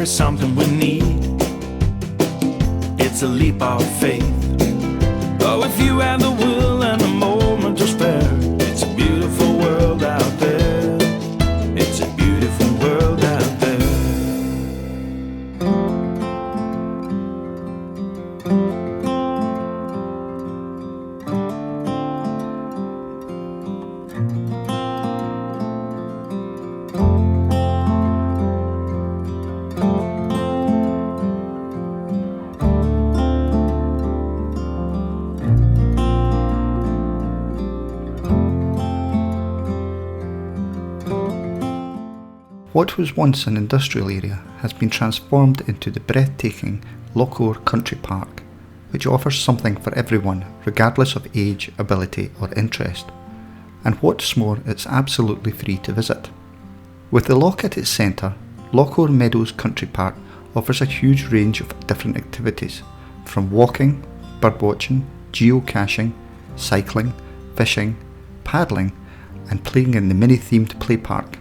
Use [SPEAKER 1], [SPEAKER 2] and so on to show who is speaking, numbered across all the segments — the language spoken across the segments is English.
[SPEAKER 1] is something we need. It's a leap of faith. Oh, if you have the will and the moment to spare, it's a beautiful world out there. It's a beautiful world out there.
[SPEAKER 2] What was once an industrial area has been transformed into the breathtaking Loch Country Park, which offers something for everyone regardless of age, ability or interest. And what's more, it's absolutely free to visit. With the loch at its centre, Loch Meadows Country Park offers a huge range of different activities, from walking, birdwatching, geocaching, cycling, fishing, paddling and playing in the mini-themed play park.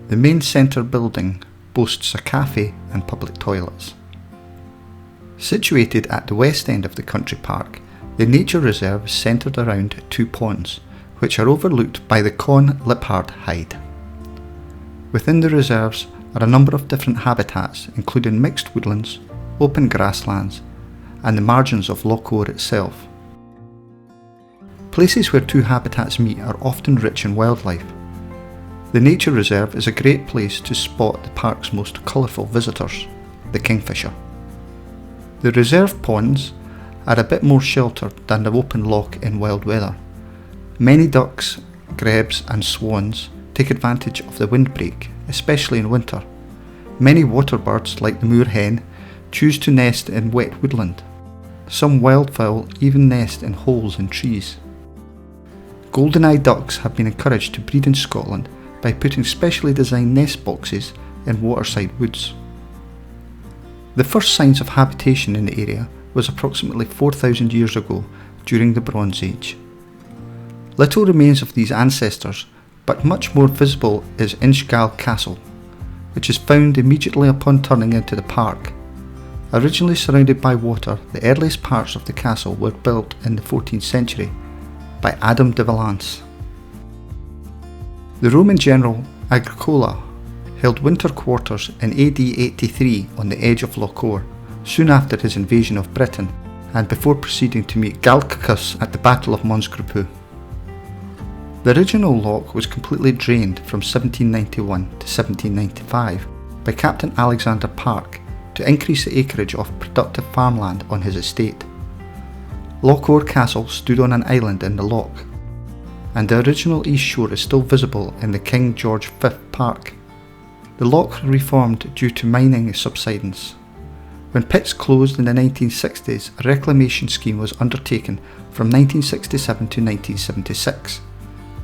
[SPEAKER 2] The main centre building boasts a cafe and public toilets. Situated at the west end of the country park, the nature reserve is centred around two ponds, which are overlooked by the Con Liphard Hide. Within the reserves are a number of different habitats, including mixed woodlands, open grasslands, and the margins of Loch itself. Places where two habitats meet are often rich in wildlife. The nature reserve is a great place to spot the park's most colourful visitors, the kingfisher. The reserve ponds are a bit more sheltered than the open loch in wild weather. Many ducks, grebes and swans take advantage of the windbreak, especially in winter. Many water birds, like the moorhen, choose to nest in wet woodland. Some wildfowl even nest in holes in trees. Golden-eye ducks have been encouraged to breed in Scotland by putting specially designed nest boxes in waterside woods. The first signs of habitation in the area was approximately 4,000 years ago during the Bronze Age. Little remains of these ancestors, but much more visible is Inchgal Castle, which is found immediately upon turning into the park. Originally surrounded by water, the earliest parts of the castle were built in the 14th century by Adam de Valence. The Roman general Agricola held winter quarters in AD 83 on the edge of Loch, soon after his invasion of Britain and before proceeding to meet Galgacus at the Battle of Mons Graupius. The original loch was completely drained from 1791 to 1795 by Captain Alexander Park to increase the acreage of productive farmland on his estate. Loch Castle stood on an island in the loch, and the original east shore is still visible in the King George V Park. The loch reformed due to mining subsidence. When pits closed in the 1960s, a reclamation scheme was undertaken from 1967 to 1976.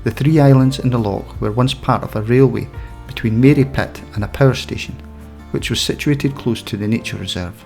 [SPEAKER 2] The three islands in the loch were once part of a railway between Mary Pit and a power station, which was situated close to the nature reserve.